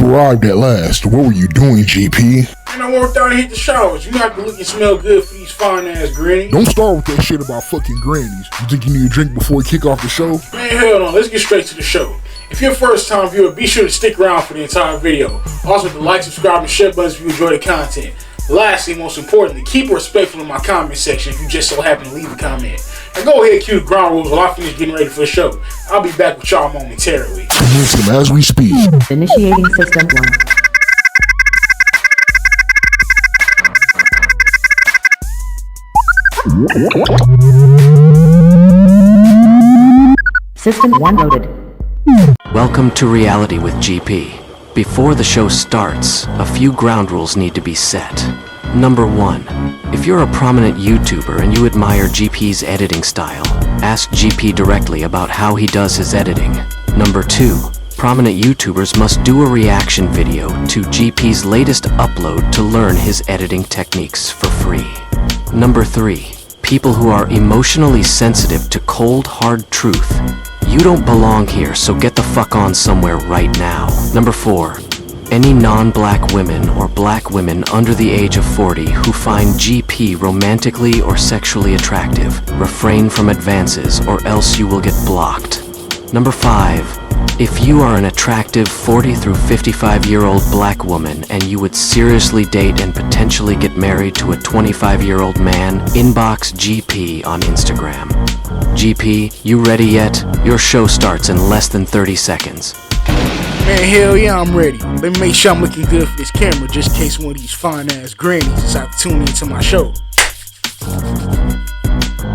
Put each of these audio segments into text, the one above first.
You arrived at last. What were you doing, GP? And I worked out and hit the showers. You know have to look and smell good for these fine ass grannies. Don't start with that shit about fucking grannies. You think you need a drink before we kick off the show? Man, hell no. Let's get straight to the show. If you're a first time viewer, be sure to stick around for the entire video. Also, to like, subscribe, and share buttons if you enjoy the content. Lastly, most importantly, keep it respectful in my comment section if you just so happen to leave a comment. And go ahead and cue the ground rules while I finish getting ready for the show. I'll be back with y'all momentarily. Commence them as we speak. Initiating System 1. System 1 loaded. Welcome to Reality with GP. Before the show starts, a few ground rules need to be set. Number 1. If you're a prominent YouTuber and you admire GP's editing style, ask GP directly about how he does his editing. Number 2. Prominent YouTubers must do a reaction video to GP's latest upload to learn his editing techniques for free. Number 3. People who are emotionally sensitive to cold, hard truth. You don't belong here, so get the fuck on somewhere right now. Number 4. Any non-black women or black women under the age of 40 who find GP romantically or sexually attractive, refrain from advances or else you will get blocked. Number 5. If you are an attractive 40 through 55-year-old black woman and you would seriously date and potentially get married to a 25-year-old man, inbox GP on Instagram. GP, you ready yet? Your show starts in less than 30 seconds. Man, hell yeah, I'm ready. Let me make sure I'm looking good for this camera just in case one of these fine ass grannies decide to tune into my show.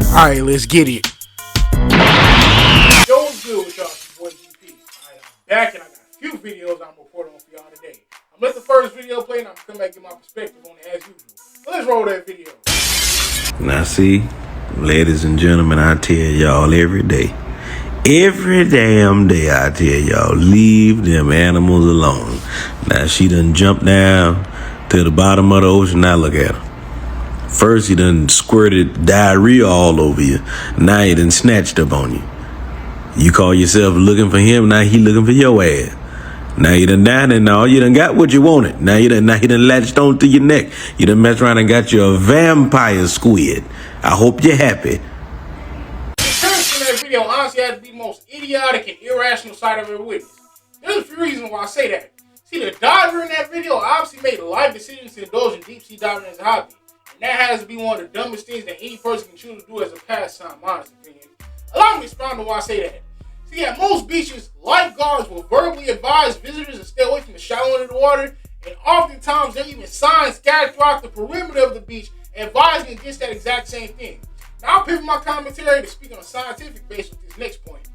Alright, let's get it. Yo, what's good with y'all? It's your boy GP. I am back and I got a few videos I'm reporting on for y'all today. I'm let the first video play and I'm gonna come back and get my perspective on it as usual. So let's roll that video. Now see, ladies and gentlemen, I tell y'all every damn day I tell y'all, leave them animals alone. Now she done jumped down to the bottom of the ocean. Now look at her. First he done squirted diarrhea all over you. Now he done snatched up on you. You call yourself looking for him, now he looking for your ass. Now you done down and all, you done got what you wanted. Now he done latched on to your neck. You done messed around and got you a vampire squid. I hope you're happy. That video honestly had to be the most idiotic and irrational sight I've ever witnessed. There's a few reasons why I say that. See, the diver in that video obviously made a life decision to indulge in deep sea diving as a hobby. And that has to be one of the dumbest things that any person can choose to do as a pastime, my honest opinion. Allow me to expound on why I say that. See, at most beaches, lifeguards will verbally advise visitors to stay away from the shallow end of the water, and oftentimes there are even signs scattered throughout the perimeter of the beach advising against that exact same thing. Now, I'll pivot my commentary to speak on a scientific basis with this next point.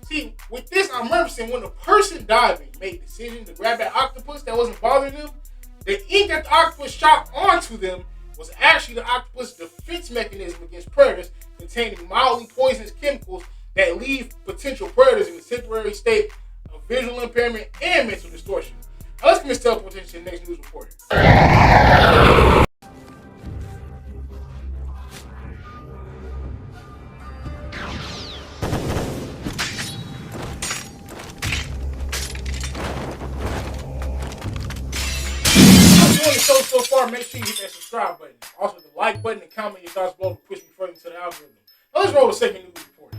See, with this, I'm referencing when the person diving made the decision to grab that octopus that wasn't bothering them, the ink that the octopus shot onto them was actually the octopus' defense mechanism against predators, containing mildly poisonous chemicals that leave potential predators in a temporary state of visual impairment and mental distortion. Now, let's commit teleportation to the next news reporter. So far, make sure you hit that subscribe button. Also, the like button and comment your thoughts below to push me further into the algorithm. Now let's roll the second news report.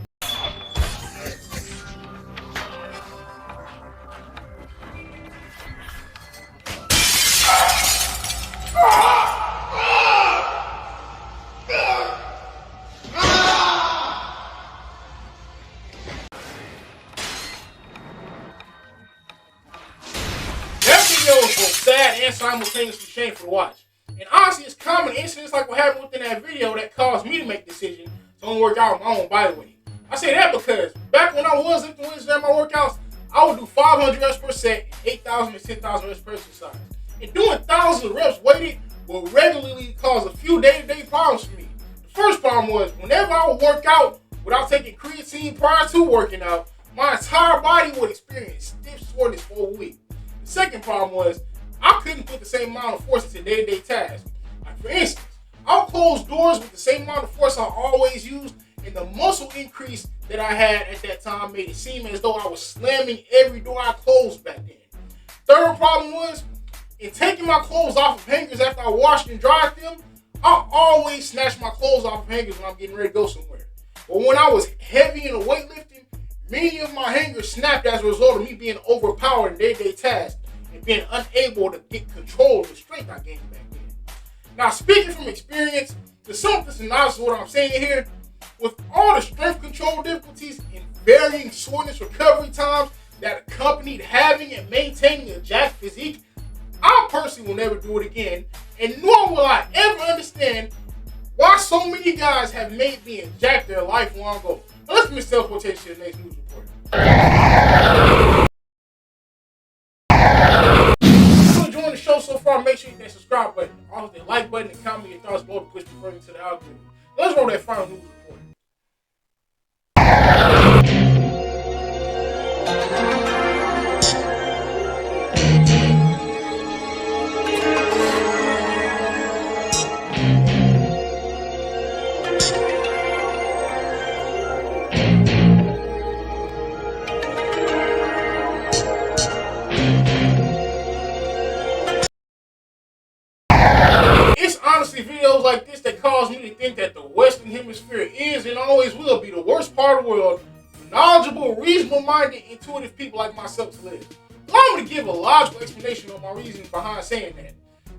Was both sad and simultaneously shameful to watch. And honestly, it's common incidents like what happened within that video that caused me to make decisions to only work out on my own, by the way. I say that because back when I was influencing at my workouts, I would do 500 reps per set and 8,000 to 10,000 reps per exercise. And doing thousands of reps weighted will regularly cause a few day-to-day problems for me. The first problem was whenever I would work out without taking creatine prior to working out, my entire body would experience stiff soreness for a week. The second problem was I couldn't put the same amount of force into day-to-day tasks. Like for instance, I'll close doors with the same amount of force I always used, and the muscle increase that I had at that time made it seem as though I was slamming every door I closed back then. third problem was, in taking my clothes off of hangers after I washed and dried them, I always snatch my clothes off of hangers when I'm getting ready to go somewhere. But when I was heavy into weightlifting, many of my hangers snapped as a result of me being overpowered in day-to-day tasks and being unable to get control of the strength I gained back then. Now, speaking from experience, to sum up this analysis of what I'm saying here, with all the strength control difficulties and varying soreness recovery times that accompanied having and maintaining a jacked physique, I personally will never do it again, and nor will I ever understand why so many guys have made being jacked their lifelong goal. Now let's miss teleportation to the next news report. If you enjoying the show so far, make sure you hit that subscribe button, also the like button, and comment your thoughts below to push me further to the algorithm. Let's roll that final news report. It's honestly videos like this that cause me to think that the Western Hemisphere is and always will be the worst part of the world for knowledgeable, reasonable-minded, intuitive people like myself to live. Allow me to give a logical explanation of my reasoning behind saying that.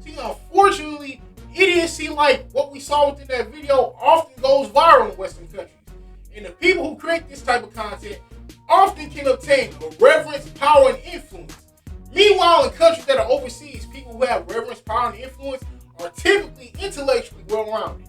See, unfortunately, idiocy like what we saw within that video often goes viral in Western countries. And the people who create this type of content often can obtain a reverence, power, and influence. Meanwhile, in countries that are overseas, people who have reverence, power, and influence are typically intellectually well-rounded.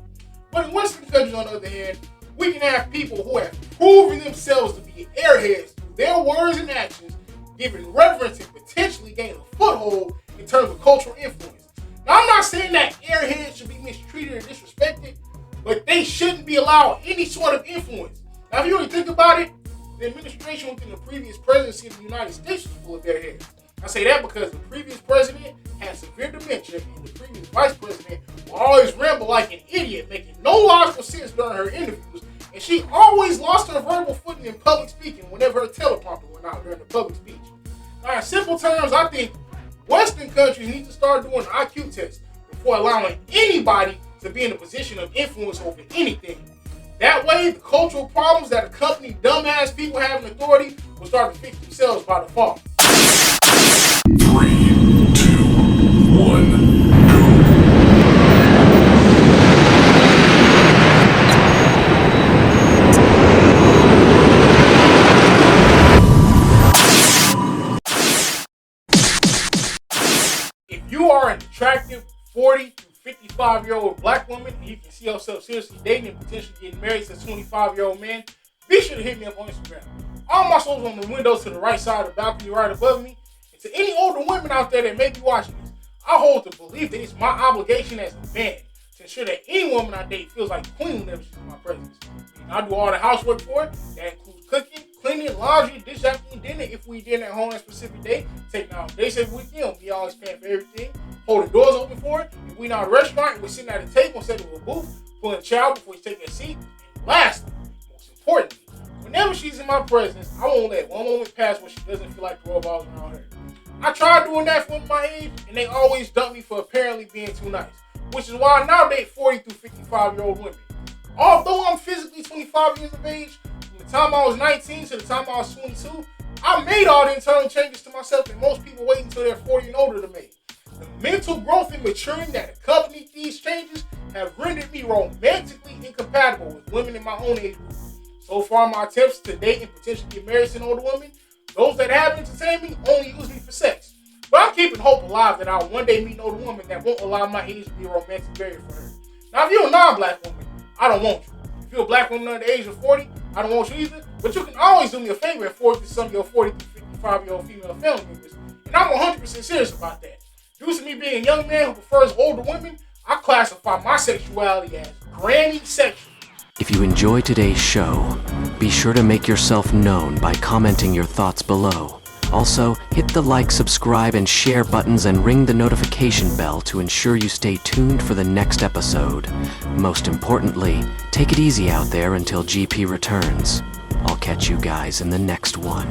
But in Western countries, on the other hand, we can have people who have proven themselves to be airheads through their words and actions, giving reverence and potentially gain a foothold in terms of cultural influence. Now, I'm not saying that airheads should be mistreated or disrespected, but they shouldn't be allowed any sort of influence. Now, if you really think about it, the administration within the previous presidency of the United States was full of airheads. I say that because the previous president had severe dementia and the previous vice president will always ramble like an idiot, making no logical sense during her interviews, and she always lost her verbal footing in public speaking whenever her teleprompter went out during the public speech. Now, in simple terms, I think Western countries need to start doing an IQ test before allowing anybody to be in a position of influence over anything. That way, the cultural problems that accompany dumbass people having authority will start to fix themselves by default. 3, 2, 1, go. If you are an attractive 40 to 55-year-old black woman and you can see yourself seriously dating and potentially getting married to a 25-year-old man, be sure to hit me up on Instagram. All my socials on the windows to the right side of the balcony right above me. And to any older women out there that may be watching this, I hold the belief that it's my obligation as a man to ensure that any woman I date feels like a queen whenever she's in my presence. And I do all the housework for her. That includes cooking, cleaning, laundry, dish washing, dinner if we dinner at home on a specific day. Taking out days every weekend, we always paying for everything. Hold the doors open for her. If we're not at a restaurant and we're sitting at a table instead of a booth, pulling a child before he's taking a seat. And lastly, most importantly, whenever she's in my presence, I won't let one moment pass where she doesn't feel like the world revolves around her. I tried doing that for my age, and they always dump me for apparently being too nice, which is why I now date 40 through 55-year-old women. Although I'm physically 25 years of age, from the time I was 19 to the time I was 22, I made all the internal changes to myself that most people wait until they're 40 and older to make. The mental growth and maturing that accompanied these changes have rendered me romantically incompatible with women in my own age group. So far, my attempts to date and potentially get married to an older woman, those that have entertained me only use me for sex. But I'm keeping hope alive that I'll one day meet an older woman that won't allow my age to be a romantic barrier for her. Now, if you're a non-black woman, I don't want you. If you're a black woman under the age of 40, I don't want you either. But you can always do me a favor and forward to some of your 40 to 55-year-old female family members. And I'm 100% serious about that. Due to me being a young man who prefers older women, I classify my sexuality as granny sexual. If you enjoyed today's show, be sure to make yourself known by commenting your thoughts below. Also, hit the like, subscribe, and share buttons and ring the notification bell to ensure you stay tuned for the next episode. Most importantly, take it easy out there until GP returns. I'll catch you guys in the next one.